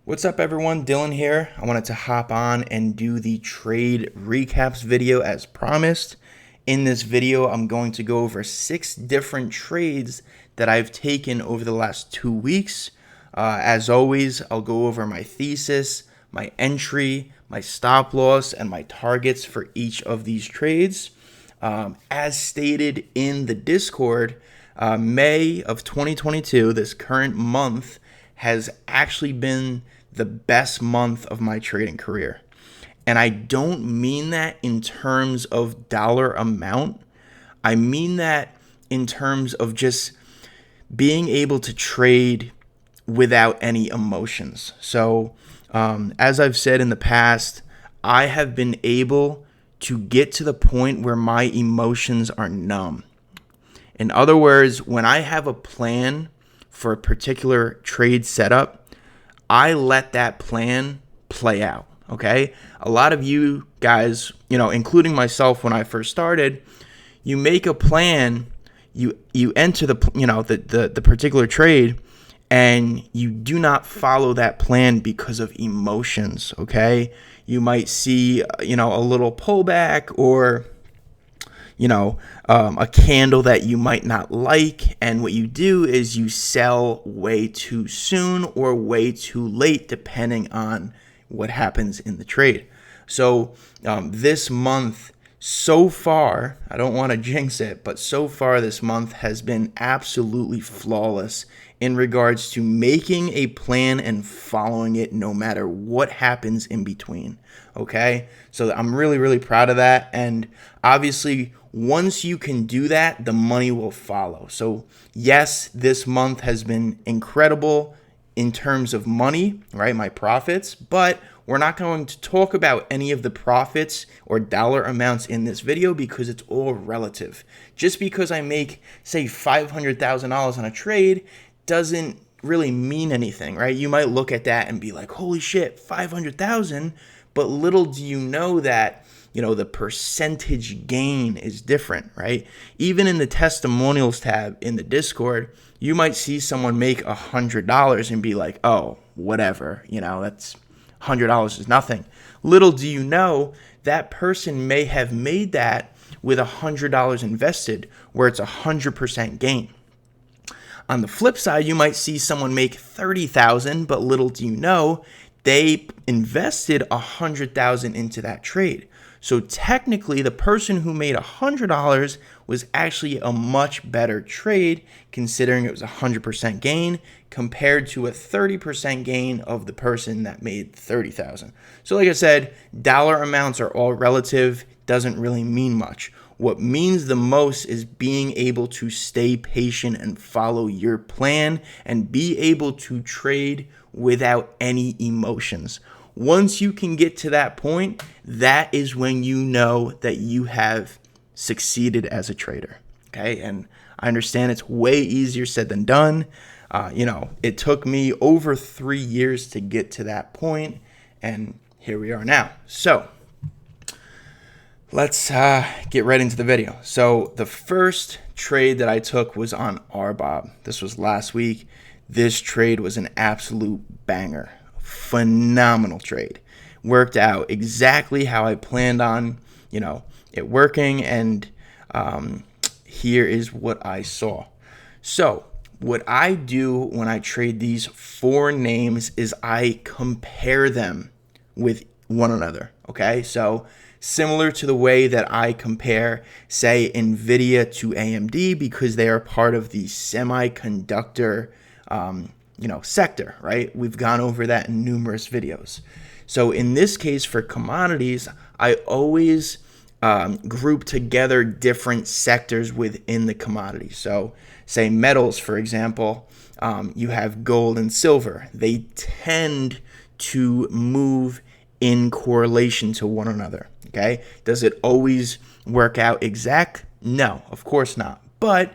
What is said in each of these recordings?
What's up, everyone? Dylan here. I wanted to hop on and do the trade recaps video as promised. In this video, I'm going to go over 6 different trades that I've taken over the last 2 weeks. As always, I'll go over my thesis, my entry, my stop loss, and my targets for each of these trades. As stated in the Discord, May of 2022, this current month, has actually been the best month of my trading career. And I don't mean that in terms of dollar amount. I mean that in terms of just being able to trade without any emotions. So, as I've said in the past, I have been able to get to the point where my emotions are numb. In other words, when I have a plan for a particular trade setup, I let that plan play out, okay? A lot of you guys, including myself when I first started, you make a plan, you enter the particular trade, and you do not follow that plan because of emotions, okay? You might see, a little pullback or a candle that you might not like, and what you do is you sell way too soon or way too late, depending on what happens in the trade. So this month, so far, I don't want to jinx it, but so far this month has been absolutely flawless in regards to making a plan and following it no matter what happens in between. Okay, so I'm really, really proud of that. And obviously, once you can do that, the money will follow. So yes, this month has been incredible in terms of money, right? My profits, but we're not going to talk about any of the profits or dollar amounts in this video because it's all relative. Just because I make, say, $500,000 on a trade doesn't really mean anything, right? You might look at that and be like, holy shit, 500,000, but little do you know that the percentage gain is different, right? Even in the testimonials tab in the Discord, you might see someone make $100 and be like, oh, whatever, that's $100 is nothing. Little do you know that person may have made that with $100 invested, where it's 100% gain. On the flip side, you might see someone make $30,000, but little do you know they invested $100,000 into that trade. So technically, the person who made $100 was actually a much better trade, considering it was 100% gain compared to a 30% gain of the person that made $30,000. So like I said, dollar amounts are all relative, doesn't really mean much. What means the most is being able to stay patient and follow your plan and be able to trade without any emotions. Once you can get to that point, that is when you know that you have succeeded as a trader, okay? And I understand it's way easier said than done. It took me over 3 years to get to that point, and here we are now. So let's get right into the video. So the first trade that I took was on RBOB. This was last week. This trade was an absolute banger. Phenomenal trade. Worked out exactly how I planned on, it working, and here is what I saw. So what I do when I trade these 4 names is I compare them with one another, okay? So similar to the way that I compare, say, NVIDIA to AMD, because they are part of the semiconductor sector, right? We've gone over that in numerous videos. So in this case, for commodities, I always group together different sectors within the commodity. So say metals, for example, you have gold and silver. They tend to move in correlation to one another, okay? Does it always work out exact? No, of course not. But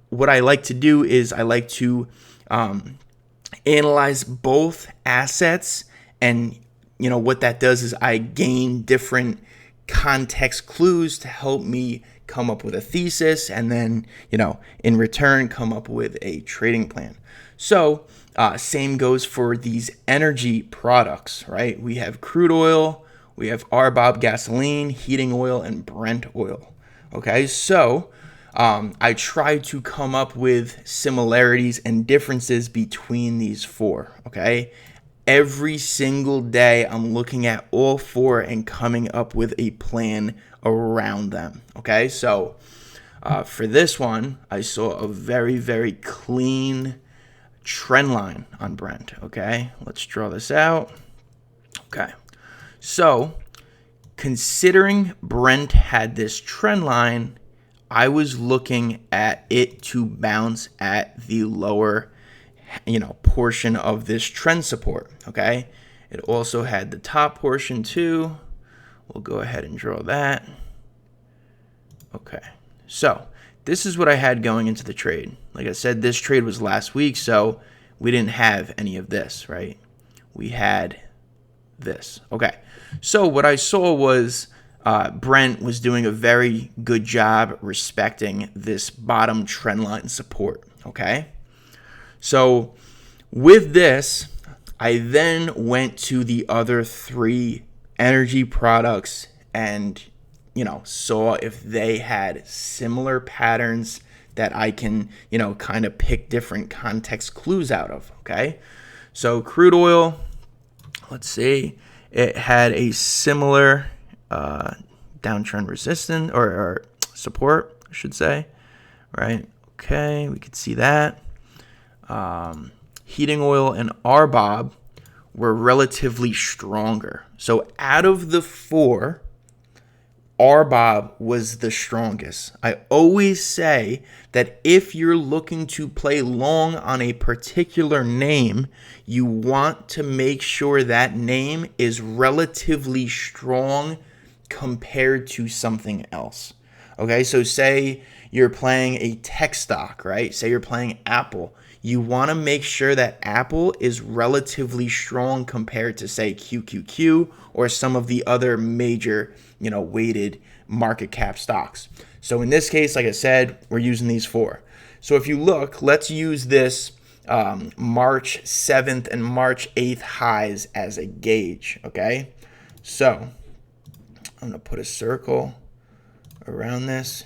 what I like to do is I like to analyze both assets, and what that does is I gain different context clues to help me come up with a thesis, and then, in return, come up with a trading plan. So same goes for these energy products, right? We have crude oil, we have RBOB gasoline, heating oil, and Brent oil. Okay, so I try to come up with similarities and differences between these four. Okay, every single day I'm looking at all four and coming up with a plan around them. Okay, so for this one, I saw a very, very clean trend line on Brent. Okay, let's draw this out. Okay, so considering Brent had this trend line, I was looking at it to bounce at the lower, portion of this trend support. Okay, it also had the top portion too. We'll go ahead and draw that. Okay, so this is what I had going into the trade. Like I said, this trade was last week, so we didn't have any of this, right? We had this. Okay, so what I saw was Brent was doing a very good job respecting this bottom trend line support. Okay, so with this, I then went to the other three energy products and saw if they had similar patterns that I can kind of pick different context clues out of. Okay, so crude oil, let's see, it had a similar downtrend resistance or support, I should say, right? Okay, we could see that. Heating oil and RBOB were relatively stronger. So out of the four, RBOB was the strongest. I always say that if you're looking to play long on a particular name, you want to make sure that name is relatively strong compared to something else. Okay, so say you're playing a tech stock, right? Say you're playing Apple. You want to make sure that Apple is relatively strong compared to, say, QQQ or some of the other major, weighted market cap stocks. So in this case, like I said, we're using these four. So if you look, let's use this March 7th and March 8th highs as a gauge, okay? So I'm going to put a circle around this.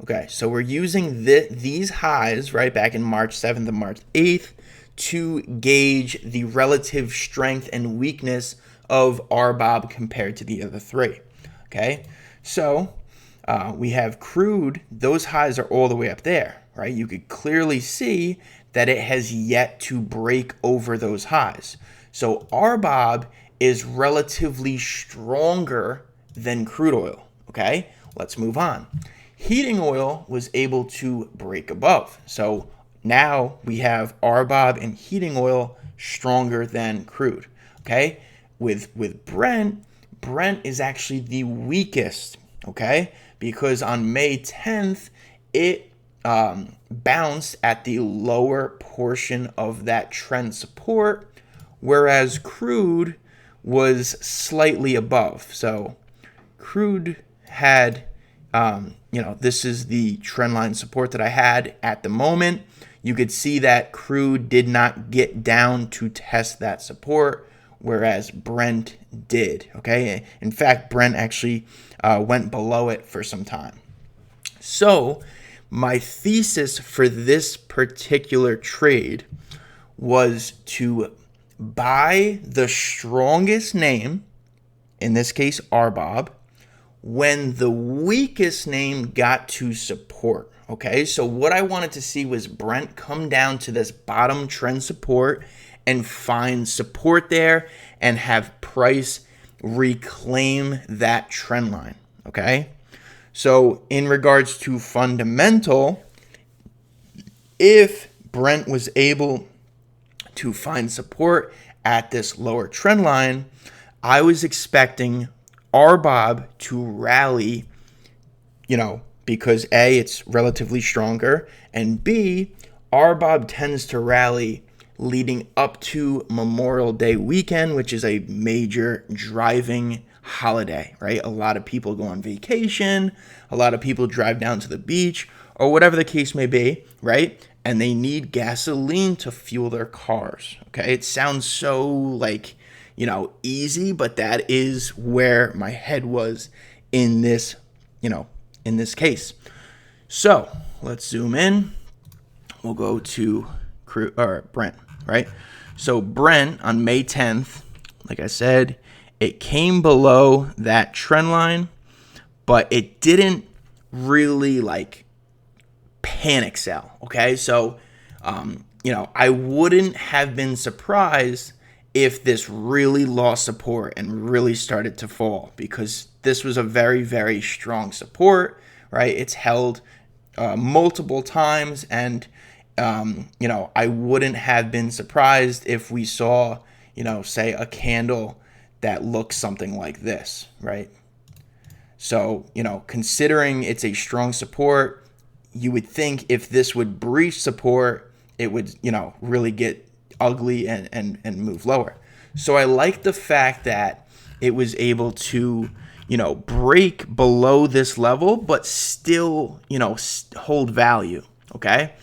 Okay, so we're using these highs right back in March 7th and March 8th to gauge the relative strength and weakness of RBOB compared to the other three. Okay, so we have crude. Those highs are all the way up there, right? You could clearly see that it has yet to break over those highs. So RBOB is relatively stronger than crude oil. Okay, let's move on. Heating oil was able to break above. So now we have RBOB and heating oil stronger than crude. Okay, with Brent is actually the weakest. Okay, because on May 10th it bounced at the lower portion of that trend support, whereas crude was slightly above. So crude had this is the trend line support that I had at the moment. You could see that crude did not get down to test that support, whereas Brent did. Okay, in fact, Brent actually went below it for some time. So my thesis for this particular trade was to buy the strongest name, in this case RBOB, when the weakest name got to support. Okay, so what I wanted to see was Brent come down to this bottom trend support and find support there and have price reclaim that trend line. Okay, so in regards to fundamental, if Brent was able to find support at this lower trend line, I was expecting RBOB to rally, because A, it's relatively stronger, and B, RBOB tends to rally leading up to Memorial Day weekend, which is a major driving holiday, right? A lot of people go on vacation, a lot of people drive down to the beach, or whatever the case may be, right? And they need gasoline to fuel their cars, okay? It sounds so like, easy, but that is where my head was in this, in this case. So let's zoom in. We'll go to Brent, right? So Brent on May 10th, like I said, it came below that trend line, but it didn't really panic sell. Okay. So, I wouldn't have been surprised if this really lost support and really started to fall, because this was a very, very strong support, right? It's held multiple times, and I wouldn't have been surprised if we saw, say a candle that looks something like this, right? So, considering it's a strong support, you would think if this would breach support, it would, really get ugly and move lower. So I like the fact that it was able to, break below this level, but still, hold value. Okay.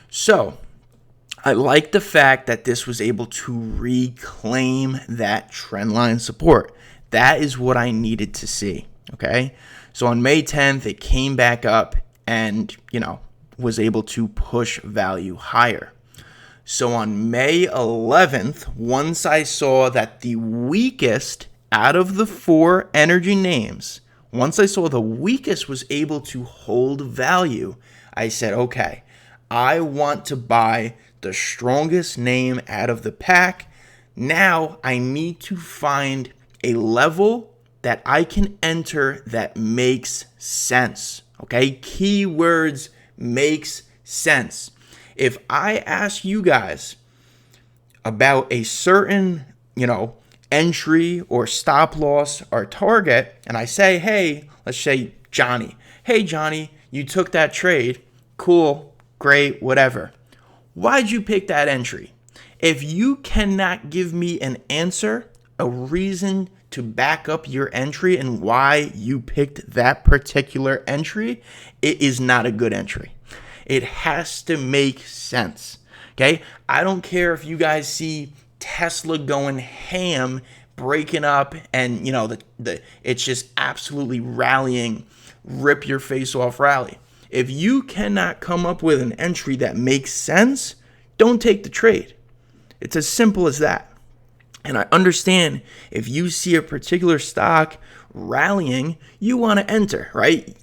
So I like the fact that this was able to reclaim that trend line support. That is what I needed to see. Okay. So on May 10th, it came back up and, was able to push value higher. So on May 11th, once I saw that the weakest out of the 4 energy names, once I saw the weakest was able to hold value, I said, okay, I want to buy the strongest name out of the pack. Now I need to find a level that I can enter that makes sense. Okay, keywords makes sense. If I ask you guys about a certain, entry or stop loss or target, and I say, hey, let's say Johnny. Hey, Johnny, you took that trade. Cool, great, whatever. Why'd you pick that entry? If you cannot give me an answer, a reason to back up your entry and why you picked that particular entry, it is not a good entry. It has to make sense. Okay? I don't care if you guys see Tesla going ham, breaking up, and it's just absolutely rallying, rip your face off rally. If you cannot come up with an entry that makes sense, don't take the trade. It's as simple as that. And I understand if you see a particular stock rallying, you want to enter, right?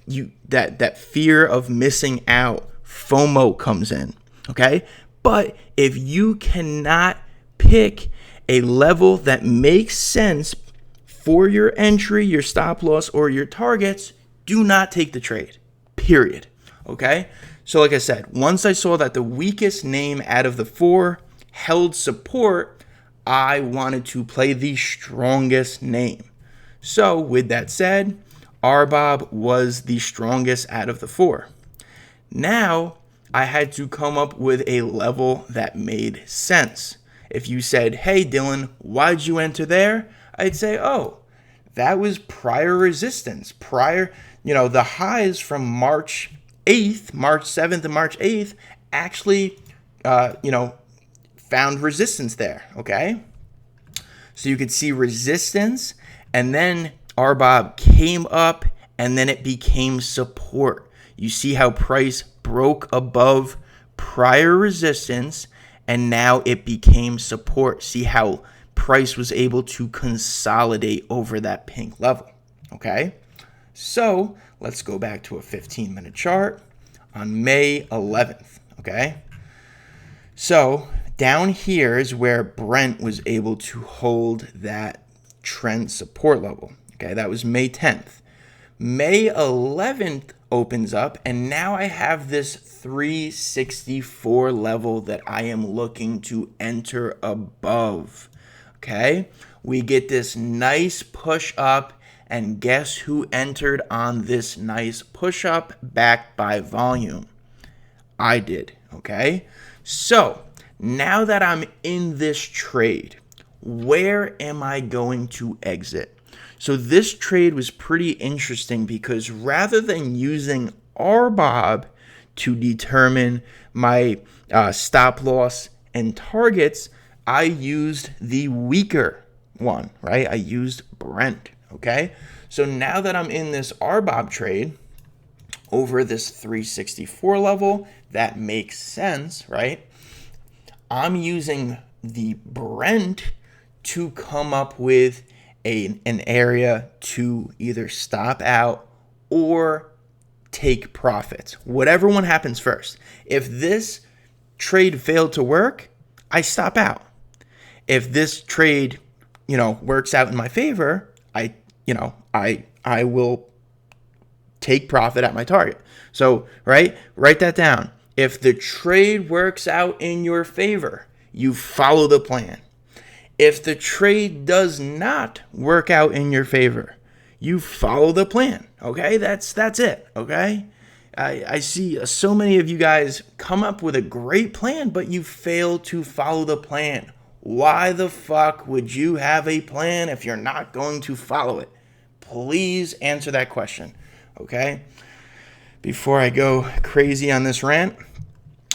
That fear of missing out, FOMO comes in, okay? But if you cannot pick a level that makes sense for your entry, your stop loss, or your targets, do not take the trade, period, okay? So like I said, once I saw that the weakest name out of the 4 held support, I wanted to play the strongest name. So with that said, RBOB was the strongest out of the 4. Now I had to come up with a level that made sense. If you said, hey Dylan, why'd you enter there? I'd say, oh, that was prior resistance. The highs from March 8th, March 7th and March 8th actually, found resistance there, okay? So you could see resistance, and then RBOB came up, and then it became support. You see how price broke above prior resistance, and now it became support. See how price was able to consolidate over that pink level, okay? So let's go back to a 15-minute chart on May 11th, okay? So down here is where Brent was able to hold that trend support level. Okay, that was May 10th. May 11th opens up, and now I have this 364 level that I am looking to enter above. Okay, we get this nice push up, and guess who entered on this nice push up backed by volume? I did. Okay, so now that I'm in this trade, where am I going to exit? So this trade was pretty interesting because rather than using RBOB to determine my stop loss and targets, I used the weaker one, right? I used Brent, okay? So now that I'm in this RBOB trade over this 364 level, that makes sense, right? I'm using the Brent to come up with an area to either stop out or take profits. Whatever one happens first. If this trade failed to work, I stop out. If this trade, works out in my favor, I will take profit at my target. So, right? Write that down. If the trade works out in your favor, you follow the plan. If the trade does not work out in your favor, you follow the plan. Okay, that's it. Okay, I see so many of you guys come up with a great plan, but you fail to follow the plan. Why the fuck would you have a plan if you're not going to follow it? Please answer that question. Okay, before I go crazy on this rant.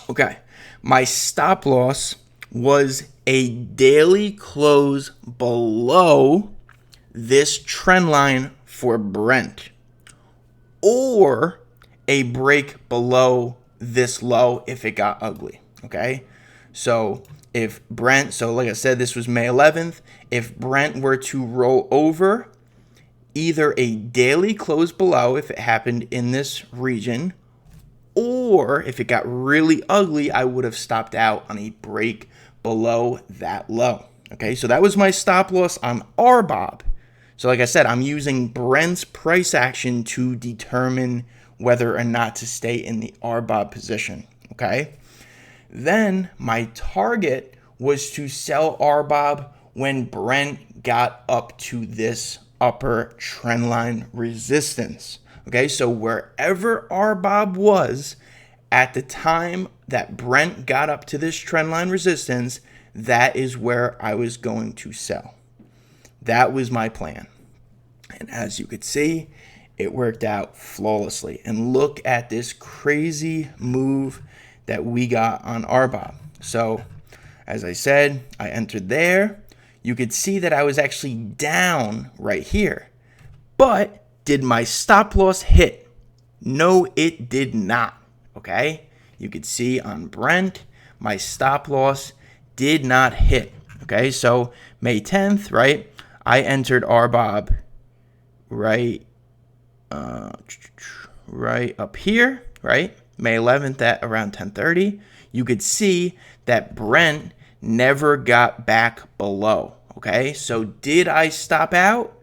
Okay, my stop loss was a daily close below this trend line for Brent, or a break below this low if it got ugly. Okay, so if Brent, so like I said, this was May 11th. If Brent were to roll over either a daily close below, if it happened in this region, or if it got really ugly, I would have stopped out on a break below that low. Okay, so that was my stop loss on RBOB. So like I said, I'm using Brent's price action to determine whether or not to stay in the RBOB position. Okay, then my target was to sell RBOB when Brent got up to this upper trendline resistance. Okay, so wherever RBOB was at the time that Brent got up to this trendline resistance, that is where I was going to sell. That was my plan. And as you could see, it worked out flawlessly. And look at this crazy move that we got on RBOB. So, as I said, I entered there. You could see that I was actually down right here. But did my stop loss hit? No, it did not. Okay? You could see on Brent, my stop loss did not hit. Okay, so May 10th, right? I entered RBOB right up here, right? May 11th at around 10:30. You could see that Brent never got back below. Okay, so did I stop out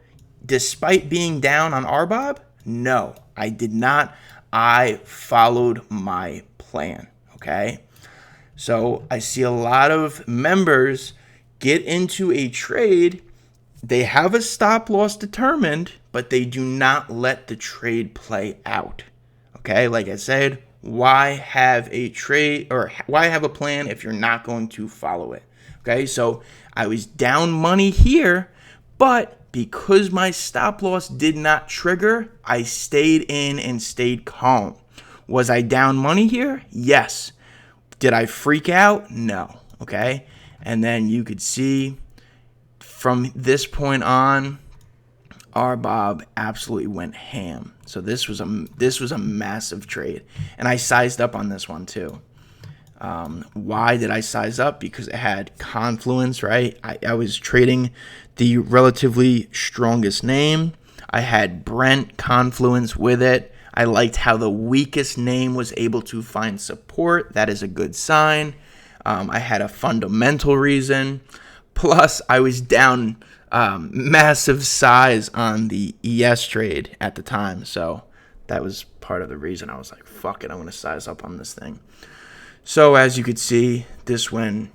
despite being down on RBOB? No, I did not. I followed my plan. Okay, so I see a lot of members get into a trade. They have a stop loss determined, but they do not let the trade play out. Okay, like I said, why have a trade or why have a plan if you're not going to follow it? Okay, so I was down money here, but because my stop loss did not trigger, I stayed in and stayed calm. Was I down money here? Yes. Did I freak out? No. Okay, and then you could see from this point on, RBOB absolutely went ham. So this was a massive trade, and I sized up on this one too. Why did I size up? Because it had Confluence, right? I was trading the relatively strongest name. I had Brent Confluence with it. I liked how the weakest name was able to find support. That is a good sign. I had a fundamental reason. Plus, I was down massive size on the ES trade at the time. So that was part of the reason I was like, fuck it, I'm going to size up on this thing. So as you could see, this went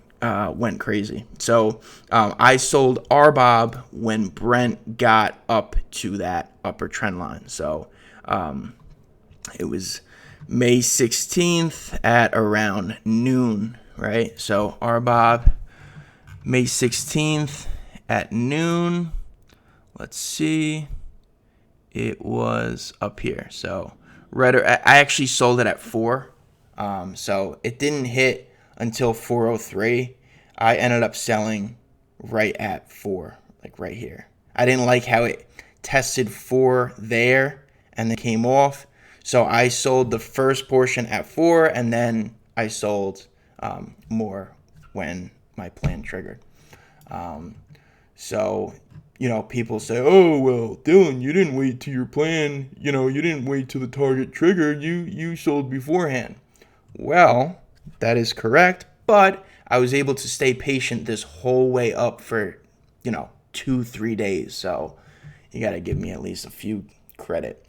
crazy. So I sold RBOB when Brent got up to that upper trend line. So it was May 16th at around noon, right? So RBOB, May 16th at noon let's see, it was up here. So I actually sold it at 4. So it didn't hit until 403. I ended up selling right at 4, like right here. I didn't like how it tested 4 there and then came off. So I sold the first portion at 4, and then I sold more when my plan triggered. So, people say, oh, well, Dylan, you didn't wait till your plan, you didn't wait till the target triggered. You sold beforehand. Well, that is correct, but I was able to stay patient this whole way up for, 2-3 days. So you got to give me at least a few credit.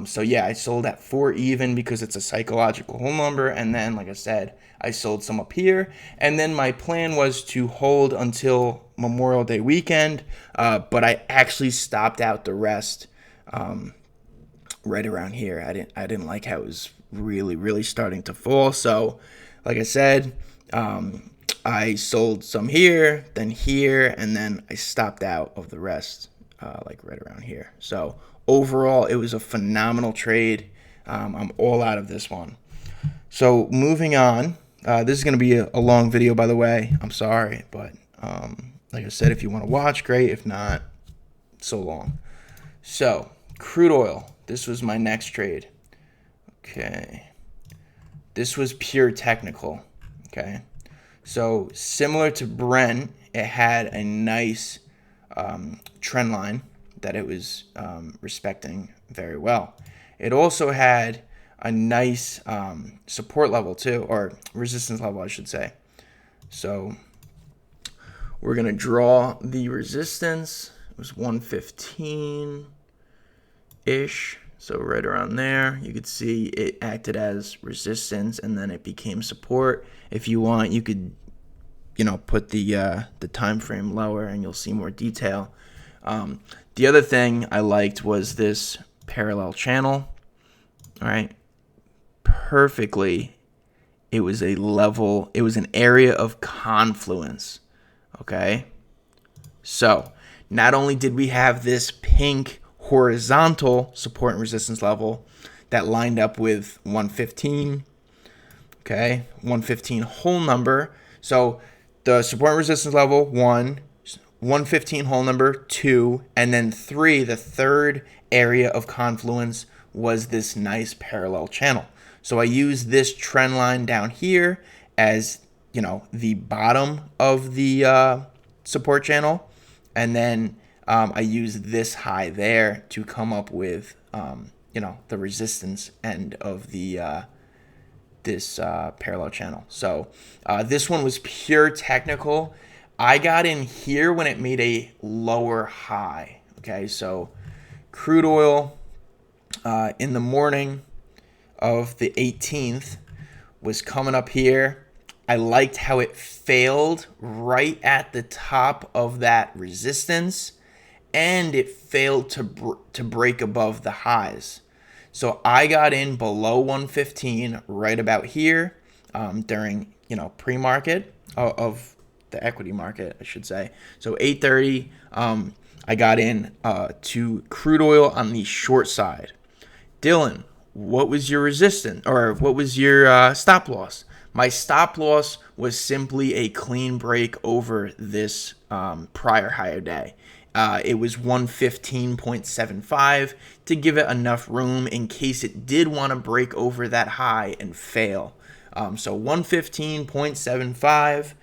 So yeah, I sold at 4 even because it's a psychological whole number. And then, like I said, I sold some up here. And then my plan was to hold until Memorial Day weekend. But I actually stopped out the rest right around here. I didn't like how it was really, really starting to fall. So, like I said, I sold some here, then here, and then I stopped out of the rest, like right around here. So overall, it was a phenomenal trade. I'm all out of this one. So moving on, this is going to be a long video, by the way. I'm sorry, but like I said, if you want to watch, great. If not, so long. So crude oil. This was my next trade. Okay. This was pure technical. Okay. So similar to Brent, it had a nice trend line that it was respecting very well. It also had a nice support level too, or resistance level, I should say. So we're going to draw the resistance. It was 115-ish. So right around there, you could see it acted as resistance, and then it became support. If you want, you could, put the time frame lower, and you'll see more detail. The other thing I liked was this parallel channel. All right, perfectly. It was a level. It was an area of confluence. Okay, so not only did we have this pink horizontal support and resistance level that lined up with 115, okay, 115 whole number. So the support and resistance level 1, 115 whole number 2, and then 3, the third area of confluence, was this nice parallel channel. So I use this trend line down here as the bottom of the support channel, and then I use this high there to come up with, the resistance end of the this parallel channel. So this one was pure technical. I got in here when it made a lower high. Okay, so crude oil in the morning of the 18th was coming up here. I liked how it failed right at the top of that resistance, and it failed to break above the highs. So I got in below 115 right about here during pre-market of the equity market, I should say. So 8:30, I got in to crude oil on the short side. Dylan, what was your resistance, or what was your stop loss? My stop loss was simply a clean break over this prior higher day. It was 115.75 to give it enough room in case it did want to break over that high and fail. So 115.75,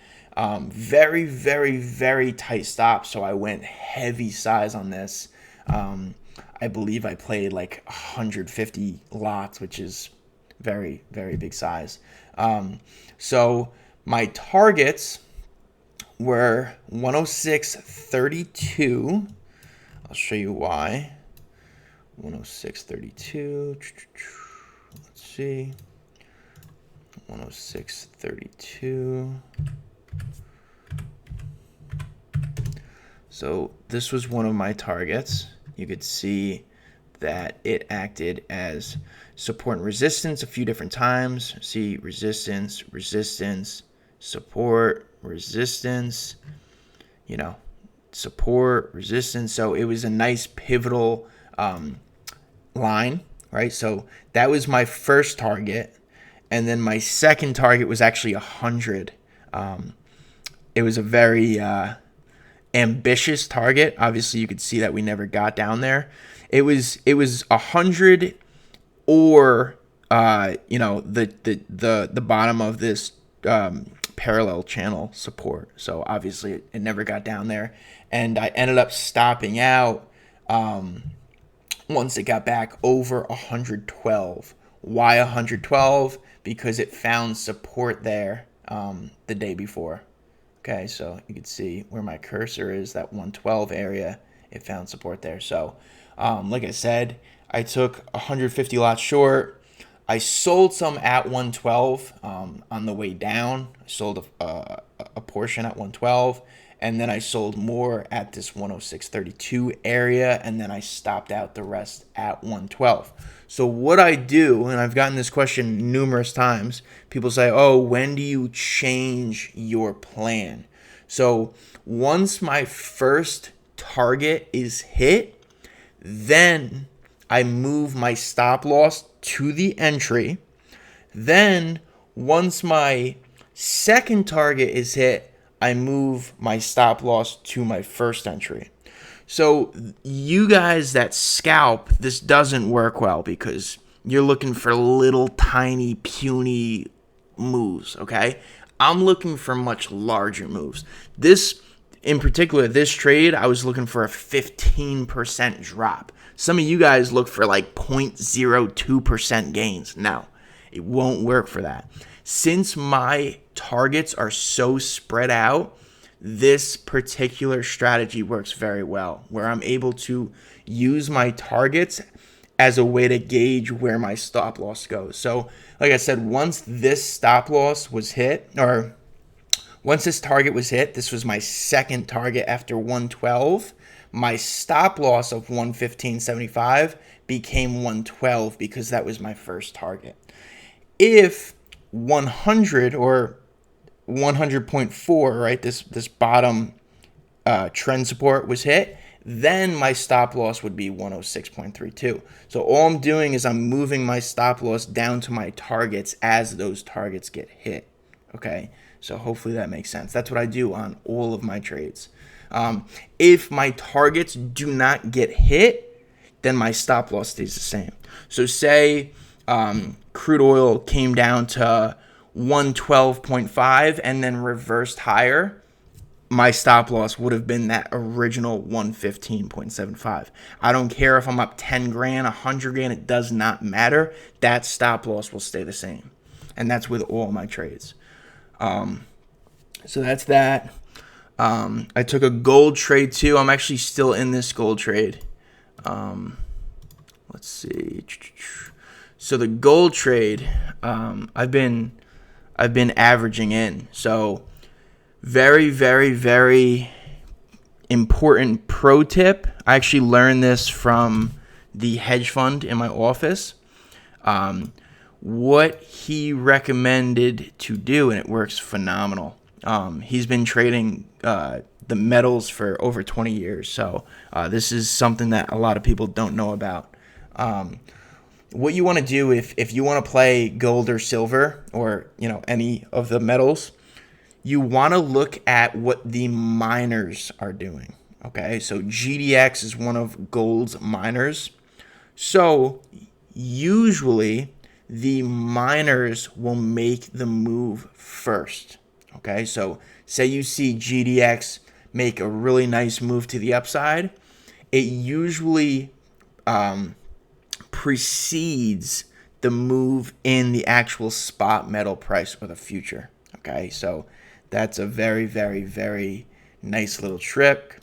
very, very, very tight stop. So I went heavy size on this. I believe I played like 150 lots, which is very, very big size. So my targets were 106.32. I'll show you why. 106.32. Let's see. 106.32. So this was one of my targets. You could see that it acted as support and resistance a few different times. See, resistance, resistance, support, resistance. support, resistance. So it was a nice pivotal line, right? So that was my first target. And then my second target was actually 100. It was a very ambitious target. Obviously, you could see that we never got down there. It was 100 or the bottom of this parallel channel support. So obviously it never got down there, and I ended up stopping out once it got back over 112. Why 112? Because it found support there the day before. Okay, so you can see where my cursor is, that 112 area, it found support there. So like I said, I took 150 lots short. I sold some at 112 on the way down. I sold a portion at 112, and then I sold more at this 106.32 area, and then I stopped out the rest at 112. So what I do, and I've gotten this question numerous times, people say, oh, when do you change your plan? So once my first target is hit, then I move my stop loss to the entry. Then once my second target is hit, I move my stop loss to my first entry. So you guys that scalp, this doesn't work well because you're looking for little tiny puny moves, okay? I'm looking for much larger moves. This, in particular, this trade, I was looking for a 15% drop. Some of you guys look for like 0.02% gains. No, it won't work for that. Since my targets are so spread out, this particular strategy works very well, where I'm able to use my targets as a way to gauge where my stop loss goes. So, like I said, once this stop loss was hit, or once this target was hit, this was my second target after 112. My stop loss of 115.75 became 112 because that was my first target. If 100 or 100.4, right, this bottom trend support was hit, then my stop loss would be 106.32. So all I'm doing is I'm moving my stop loss down to my targets as those targets get hit. Okay, so hopefully that makes sense. That's what I do on all of my trades. If my targets do not get hit, then my stop loss stays the same. So say crude oil came down to 112.5 and then reversed higher, my stop loss would have been that original 115.75. I don't care if I'm up 10 grand, 100 grand, it does not matter. That stop loss will stay the same. And that's with all my trades. So that's that. I took a gold trade too. I'm actually still in this gold trade. Let's see. So the gold trade, I've been averaging in. So very, very, very important pro tip. I actually learned this from the hedge fund in my office. What he recommended to do, and it works phenomenal. He's been trading the metals for over 20 years. So this is something that a lot of people don't know about. What you want to do if you want to play gold or silver or any of the metals, you want to look at what the miners are doing. Okay, so GDX is one of gold's miners. So usually the miners will make the move first. Okay, so say you see GDX make a really nice move to the upside, it usually precedes the move in the actual spot metal price or the future. Okay, so that's a very, very, very nice little trick.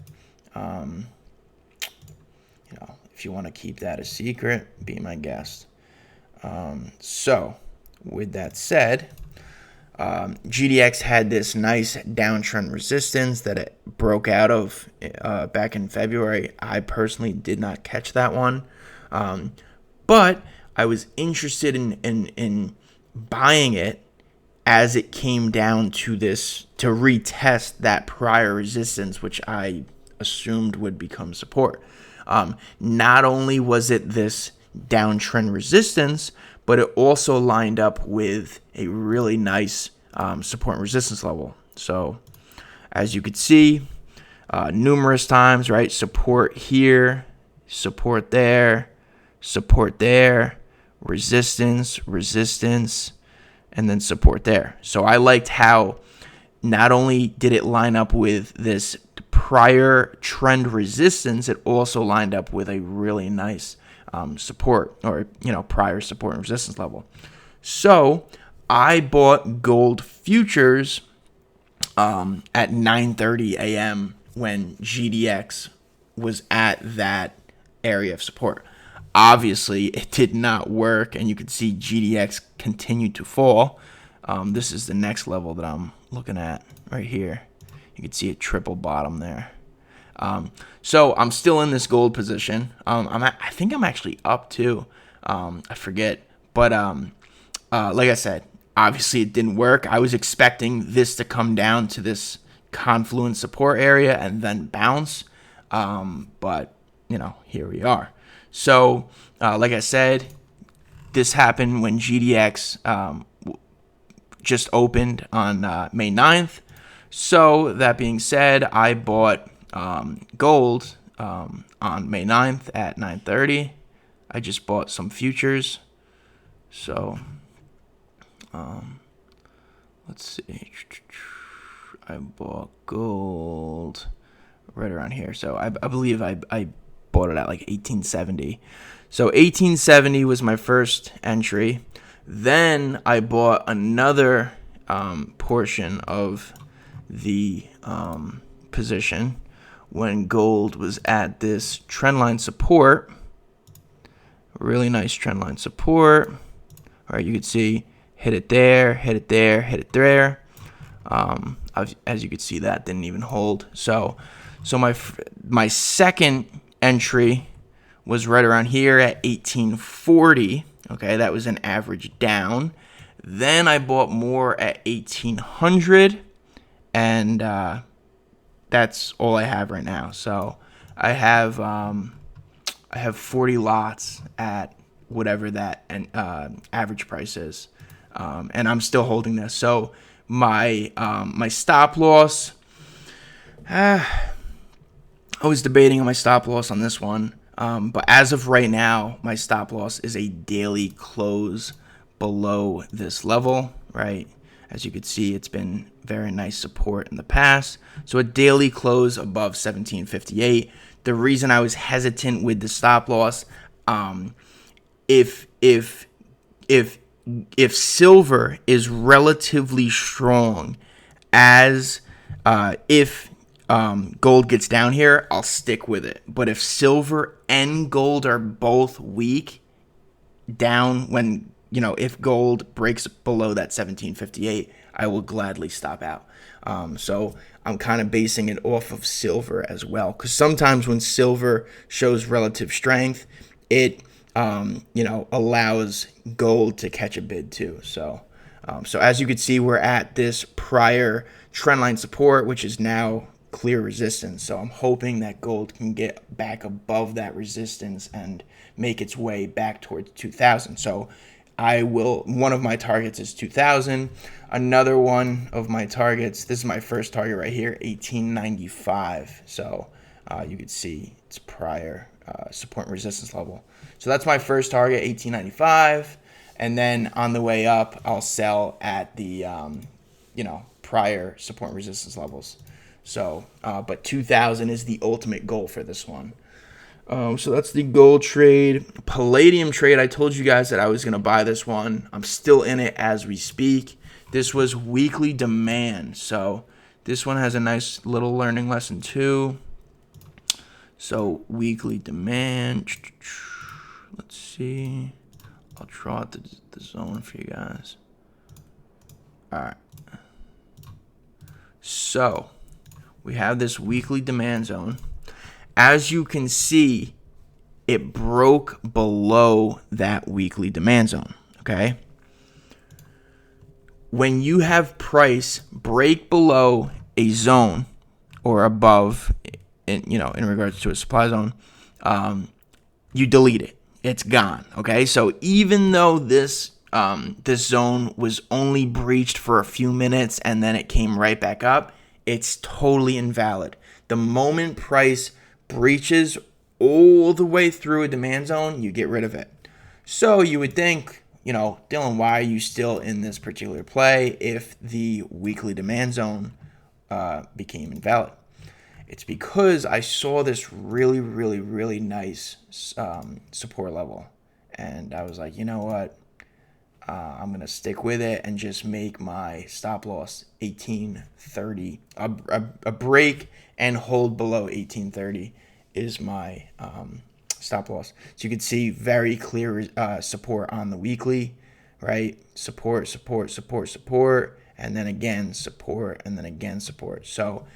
If you want to keep that a secret, be my guest. So with that said, GDX had this nice downtrend resistance that it broke out of back in February. I personally did not catch that one, but I was interested in buying it as it came down to this to retest that prior resistance, which I assumed would become support. Not only was it this downtrend resistance, but it also lined up with a really nice support and resistance level. So as you could see, numerous times, right? Support here, support there, resistance, and then support there. So I liked how not only did it line up with this prior trend resistance, it also lined up with a really nice support, or prior support and resistance level. So I bought gold futures at 9:30 a.m. when GDX was at that area of support. Obviously, it did not work, and you can see GDX continued to fall. This is the next level that I'm looking at right here. You can see a triple bottom there. So I'm still in this gold position. I think I'm actually up too. I forget, but like I said, obviously it didn't work. I was expecting this to come down to this confluence support area and then bounce, but here we are. So like I said, this happened when GDX just opened on May 9th. So that being said, I bought gold on May 9th at 9:30. I just bought some futures. So let's see. I bought gold right around here. So I believe I bought it at like 1870. So 1870 was my first entry. Then I bought another portion of the position when gold was at this trendline support. Really nice trendline support. All right, you can see hit it there, hit it there, hit it there. As you can see, that didn't even hold. So my second entry was right around here at 1840. Okay, that was an average down. Then I bought more at 1800, and that's all I have right now. So I have 40 lots at whatever that average price is, and I'm still holding this. So my stop loss, I was debating on my stop loss on this one, but as of right now, my stop loss is a daily close below this level, right? As you can see, it's been very nice support in the past. So a daily close above 1758. The reason I was hesitant with the stop loss, if silver is relatively strong, as if gold gets down here, I'll stick with it. But if silver and gold are both weak down, when if gold breaks below that 1758, I will gladly stop out. So I'm kind of basing it off of silver as well, because sometimes when silver shows relative strength, it allows gold to catch a bid too. So as you can see, we're at this prior trendline support, which is now clear resistance. So I'm hoping that gold can get back above that resistance and make its way back towards 2000. So one of my targets is 2000. Another one of my targets, this is my first target right here, 1895. So you can see it's prior support and resistance level. So that's my first target, 1895. And then on the way up, I'll sell at the, prior support and resistance levels. So, but 2000 is the ultimate goal for this one. So that's the gold trade. Palladium trade, I told you guys that I was going to buy this one. I'm still in it as we speak. This was weekly demand. So this one has a nice little learning lesson too. So weekly demand. Let's see. I'll draw out the zone for you guys. All right. So we have this weekly demand zone. As you can see, it broke below that weekly demand zone, okay? When you have price break below a zone or above in regards to a supply zone, you delete it. It's gone. Okay, so even though this zone was only breached for a few minutes and then it came right back up, it's totally invalid. The moment price breaches all the way through a demand zone, you get rid of it. So you would think, Dylan, why are you still in this particular play if the weekly demand zone became invalid? It's because I saw this really, really, really nice support level. And I was like, you know what? I'm going to stick with it and just make my stop loss 1830. A break and hold below 1830 is my stop loss. So you can see very clear support on the weekly, right? Support, and then again support, and then again support. So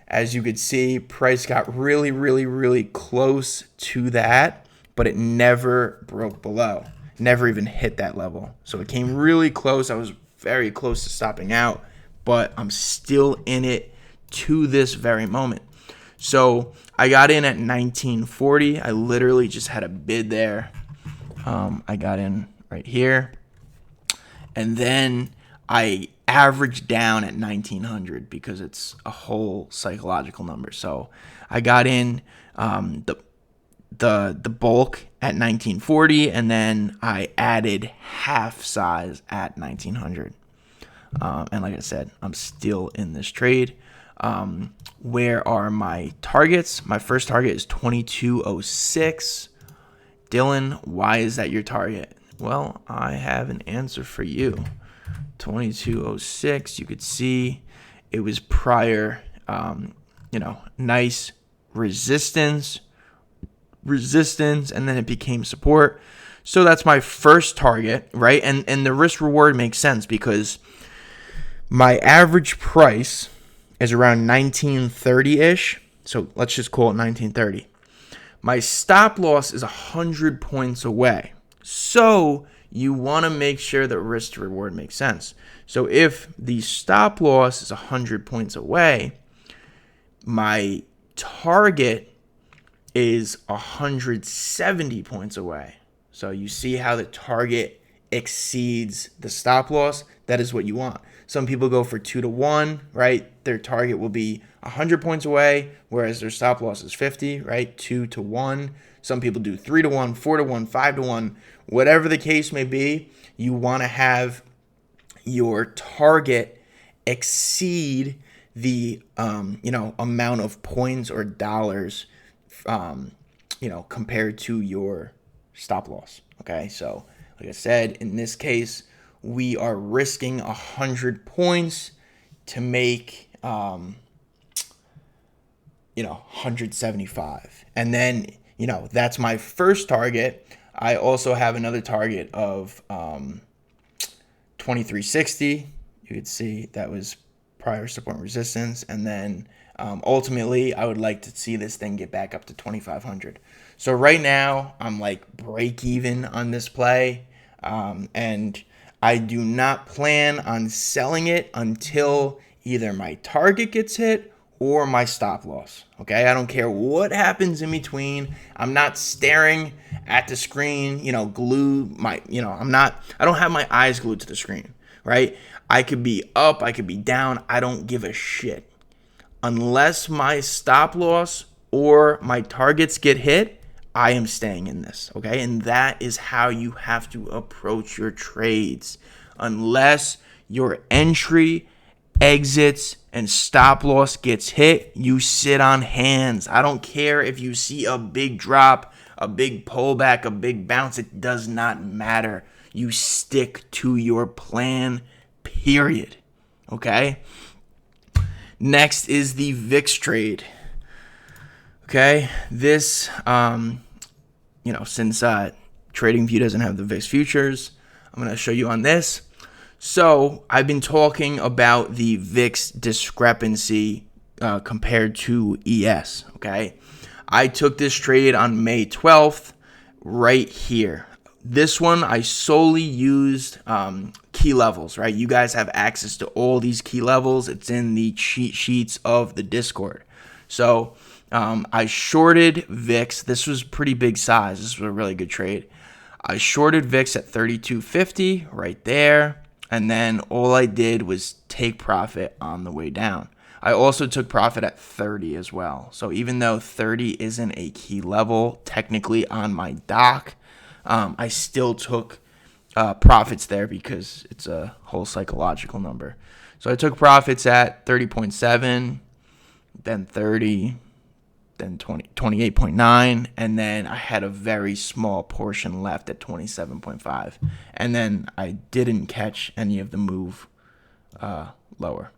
as you could see, price got really, really, really close to that, but it never broke below. Never even hit that level. So it came really close. I was very close to stopping out, but I'm still in it to this very moment. So I got in at 1940. I literally just had a bid there. I got in right here. And then I averaged down at 1900 because it's a whole psychological number. So I got in the bulk at 1940, and then I added half size at 1900. And like I said, I'm still in this trade. Where are my targets? My first target is 2206. Dylan, why is that your target? Well, I have an answer for you. 2206, you could see it was prior, nice resistance, and then it became support. So that's my first target, right? And the risk reward makes sense because my average price is around 1930-ish. So let's just call it 1930. My stop loss is 100 points away. So you want to make sure that risk to reward makes sense. So if the stop loss is 100 points away, my target is 170 points away. So you see how the target exceeds the stop loss? That is what you want. Some people go for 2-to-1, right? Their target will be 100 points away, whereas their stop loss is 50, right? 2-to-1. Some people do 3-to-1, 4-to-1, 5-to-1, whatever the case may be. You want to have your target exceed the amount of points or dollars compared to your stop loss. Okay, so like I said, in this case, we are risking 100 points to make 175, and then that's my first target. I also have another target of 2360. You could see that was prior support and resistance, and then ultimately I would like to see this thing get back up to 2500. So right now I'm like break even on this play, and I do not plan on selling it until either my target gets hit or my stop loss. Okay, I don't care what happens in between. I'm not staring at the screen, I don't have my eyes glued to the screen, right? I could be up, I could be down, I don't give a shit. Unless my stop loss or my targets get hit, I am staying in this, okay? And that is how you have to approach your trades. Unless your entry, exits, and stop loss gets hit, you sit on hands. I don't care if you see a big drop, a big pullback, a big bounce. It does not matter. You stick to your plan, period. Okay? Next is the VIX trade. Okay? This, since TradingView doesn't have the VIX futures, I'm going to show you on this. So I've been talking about the VIX discrepancy compared to ES, okay? I took this trade on May 12th right here. This one, I solely used key levels, right? You guys have access to all these key levels. It's in the cheat sheets of the Discord. So I shorted VIX. This was pretty big size. This was a really good trade. I shorted VIX at 32.50 right there. And then all I did was take profit on the way down. I also took profit at 30 as well. So even though 30 isn't a key level technically on my doc, I still took profits there because it's a whole psychological number. So I took profits at 30.7, then 30, then 28.9, and then I had a very small portion left at 27.5. And then I didn't catch any of the move lower.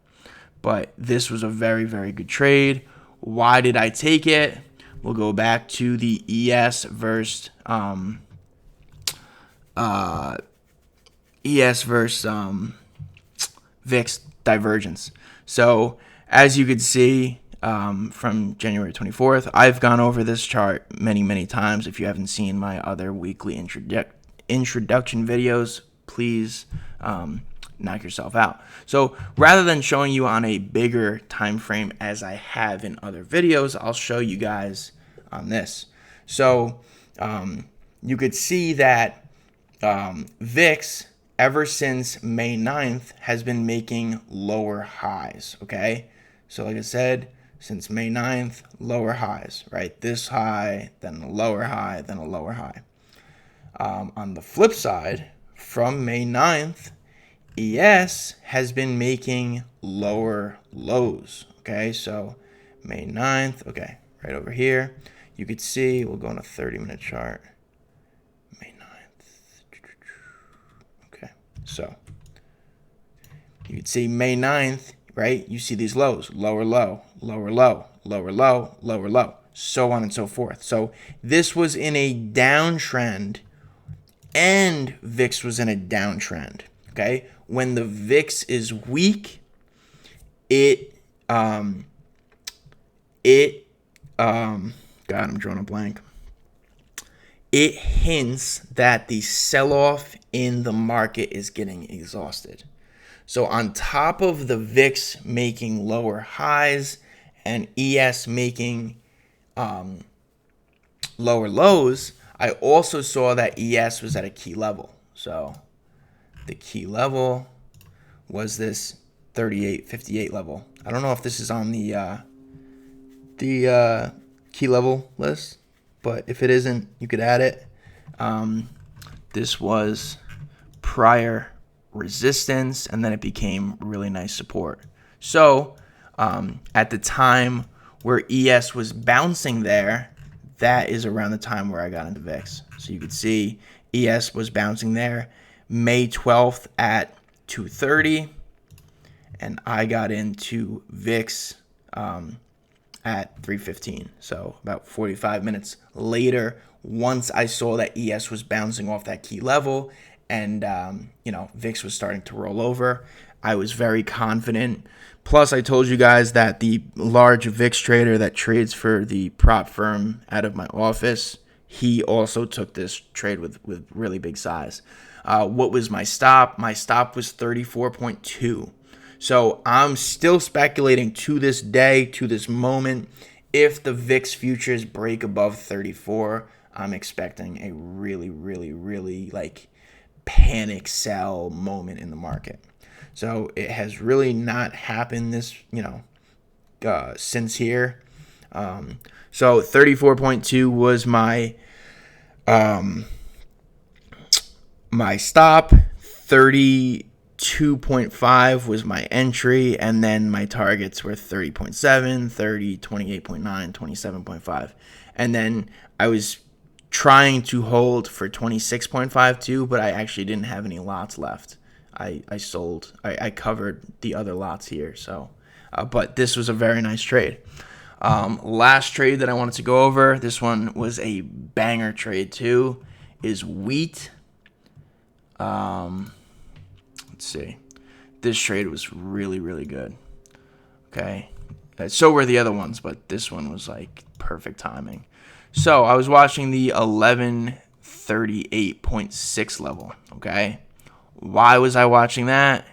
But this was a very, very good trade. Why did I take it? We'll go back to the ES versus VIX divergence. So as you could see from January 24th, I've gone over this chart many, many times. If you haven't seen my other weekly introduction videos, please knock yourself out. So rather than showing you on a bigger time frame as I have in other videos, I'll show you guys on this. So you could see that VIX ever since May 9th has been making lower highs, okay? So like I said, since May 9th, lower highs, right? This high, then a lower high, then a lower high. On the flip side, from May 9th, ES has been making lower lows, okay? So May 9th, okay, right over here. You could see, we'll go on a 30-minute chart. May 9th. Okay, so you could see May 9th, right? You see these lows, lower low, lower low, lower low, lower low, so on and so forth. So this was in a downtrend and VIX was in a downtrend, okay? When the VIX is weak, God, I'm drawing a blank. It hints that the sell-off in the market is getting exhausted. So on top of the VIX making lower highs and ES making lower lows, I also saw that ES was at a key level. So the key level was this 38.58 level. I don't know if this is on the key level list, but if it isn't, you could add it. This was prior resistance, and then it became really nice support. So at the time where ES was bouncing there, that is around the time where I got into VIX. So you could see ES was bouncing there May 12th at 2:30, and I got into VIX at 3:15. So about 45 minutes later, once I saw that ES was bouncing off that key level and VIX was starting to roll over, I was very confident. Plus, I told you guys that the large VIX trader that trades for the prop firm out of my office, he also took this trade with really big size. What was my stop? My stop was 34.2. So I'm still speculating to this day, to this moment, if the VIX futures break above 34, I'm expecting a really, really, really panic sell moment in the market. So it has really not happened since here. So 34.2 was my stop. 32.5 was my entry, and then my targets were 30.7, 30, 28.9, 27.5. And then I was trying to hold for 26.52, but I actually didn't have any lots left. I sold. I covered the other lots here. So, but this was a very nice trade. Last trade that I wanted to go over, this one was a banger trade too, is wheat. Let's see. This trade was really, really good. Okay. So were the other ones, but this one was perfect timing. So I was watching the 1138.6 level. Okay. Why was I watching that?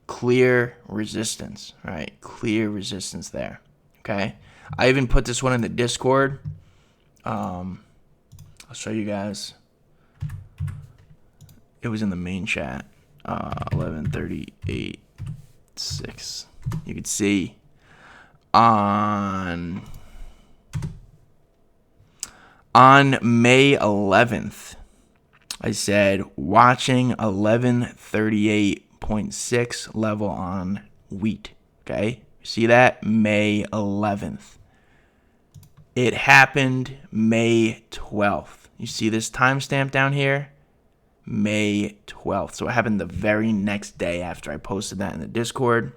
Clear resistance, right? Clear resistance there. Okay. I even put this one in the Discord. I'll show you guys. It was in the main chat. 11:38:6. You could see on May 11th, I said watching 11:38.6 level on wheat. Okay, see that? May 11th. It happened May 12th. You see this timestamp down here? May 12th. So it happened the very next day after I posted that in the Discord.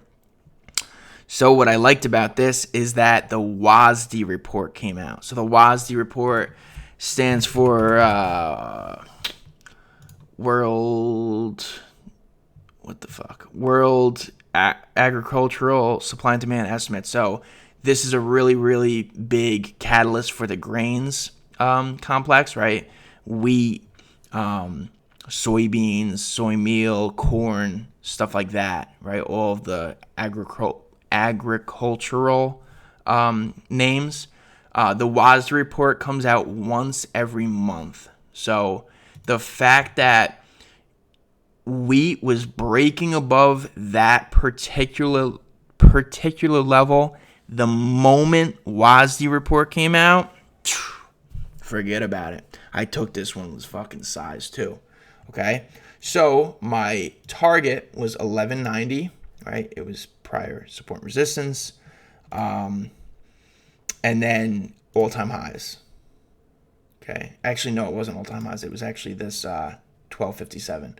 So what I liked about this is that the WASD report came out. So the WASD report stands for World Agricultural Supply and Demand Estimate. So this is a really, really big catalyst for the grains complex, right? Wheat, soybeans, soy meal, corn, stuff like that, right? All of the agricultural names. The WASD report comes out once every month. So the fact that wheat was breaking above that particular level the moment WASD report came out, forget about it. I took this one was fucking size too. Okay, so my target was 1190, right? It was prior support and resistance, and then all-time highs. Okay, actually no, it wasn't all-time highs. It was actually this 1257.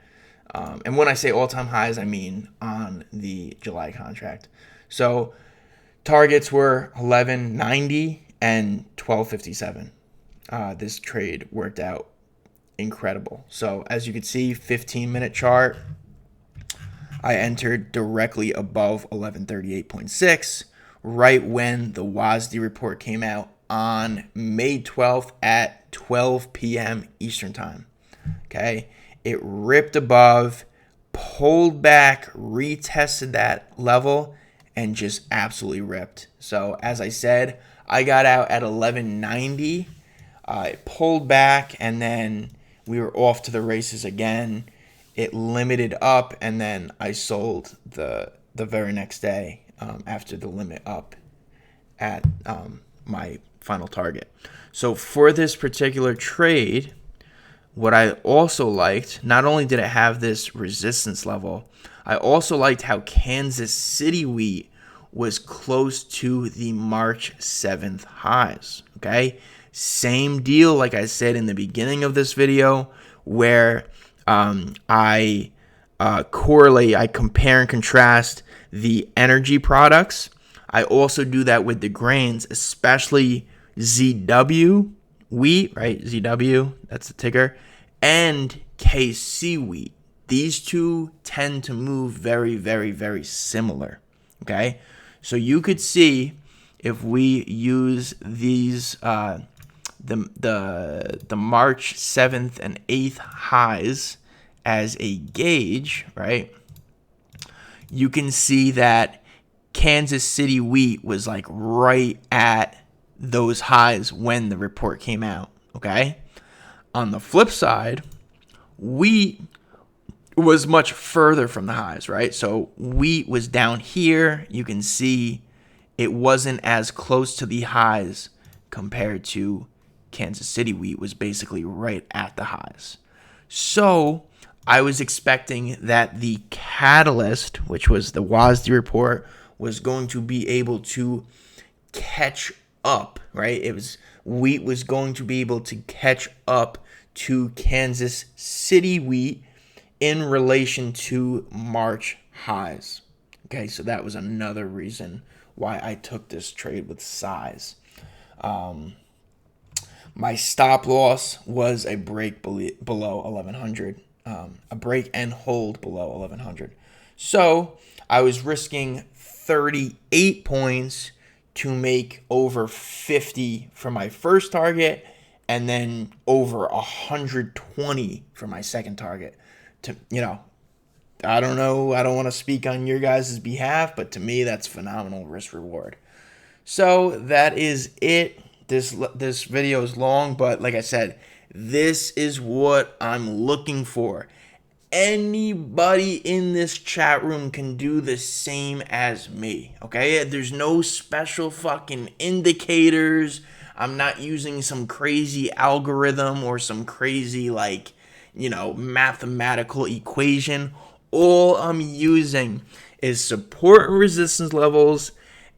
And when I say all-time highs, I mean on the July contract. So targets were 1190 and 1257. This trade worked out incredible. So as you can see, 15-minute chart, I entered directly above 1138.6 right when the WASD report came out on May 12th at 12 p.m. Eastern time. Okay, it ripped above, pulled back, retested that level, and just absolutely ripped. So as I said, I got out at 1190. It pulled back, and then we were off to the races again. It limited up, and then I sold the very next day after the limit up at my final target. So for this particular trade, what I also liked, not only did it have this resistance level, I also liked how Kansas City wheat was close to the March 7th highs. Okay, same deal like I said in the beginning of this video, where I correlate, I compare and contrast the energy products. I also do that with the grains, especially ZW wheat, right? ZW, that's the ticker, and KC wheat. These two tend to move very, very, very similar. Okay, so you could see if we use these the March 7th and 8th highs as a gauge, right? You can see that Kansas City wheat was like right at those highs when the report came out, okay? On the flip side, wheat was much further from the highs, right? So wheat was down here. You can see it wasn't as close to the highs compared to Kansas City wheat was basically right at the highs. So I was expecting that the catalyst, which was the WASD report, was going to be able to catch up, right? Wheat was going to be able to catch up to Kansas City wheat in relation to March highs. Okay, so that was another reason why I took this trade with size. My stop loss was a break below 1100, a break and hold below 1100. So I was risking 38 points to make over 50 for my first target, and then over 120 for my second target. I don't know. I don't want to speak on your guys' behalf, but to me, that's phenomenal risk reward. So that is it. This video is long, but like I said, this is what I'm looking for. Anybody in this chat room can do the same as me, okay? There's no special fucking indicators. I'm not using some crazy algorithm or some crazy, like, mathematical equation. All I'm using is support and resistance levels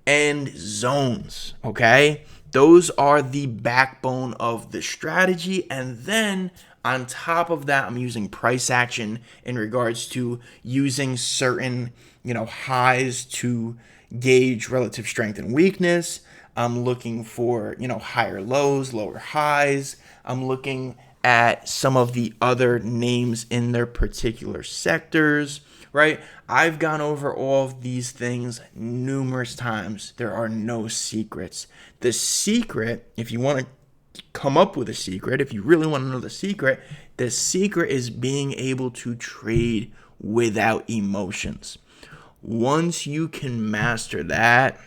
and zones, okay? Those are the backbone of the strategy. And then on top of that, I'm using price action in regards to using certain, highs to gauge relative strength and weakness. I'm looking for, higher lows, lower highs. I'm looking at some of the other names in their particular sectors, right? I've gone over all of these things numerous times. There are no secrets. The secret, if you want to come up with a secret, if you really want to know the secret is being able to trade without emotions. Once you can master that,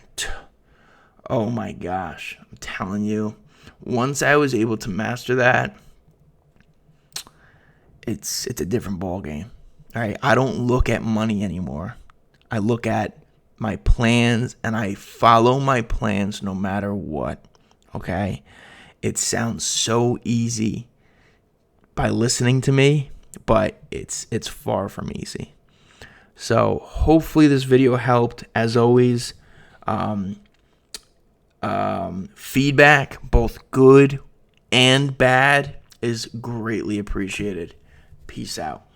oh my gosh, I'm telling you, once I was able to master that, it's a different ball game. All right, I don't look at money anymore. I look at my plans and I follow my plans no matter what. Okay? It sounds so easy by listening to me, but it's far from easy. So hopefully this video helped. As always, feedback, both good and bad, is greatly appreciated. Peace out.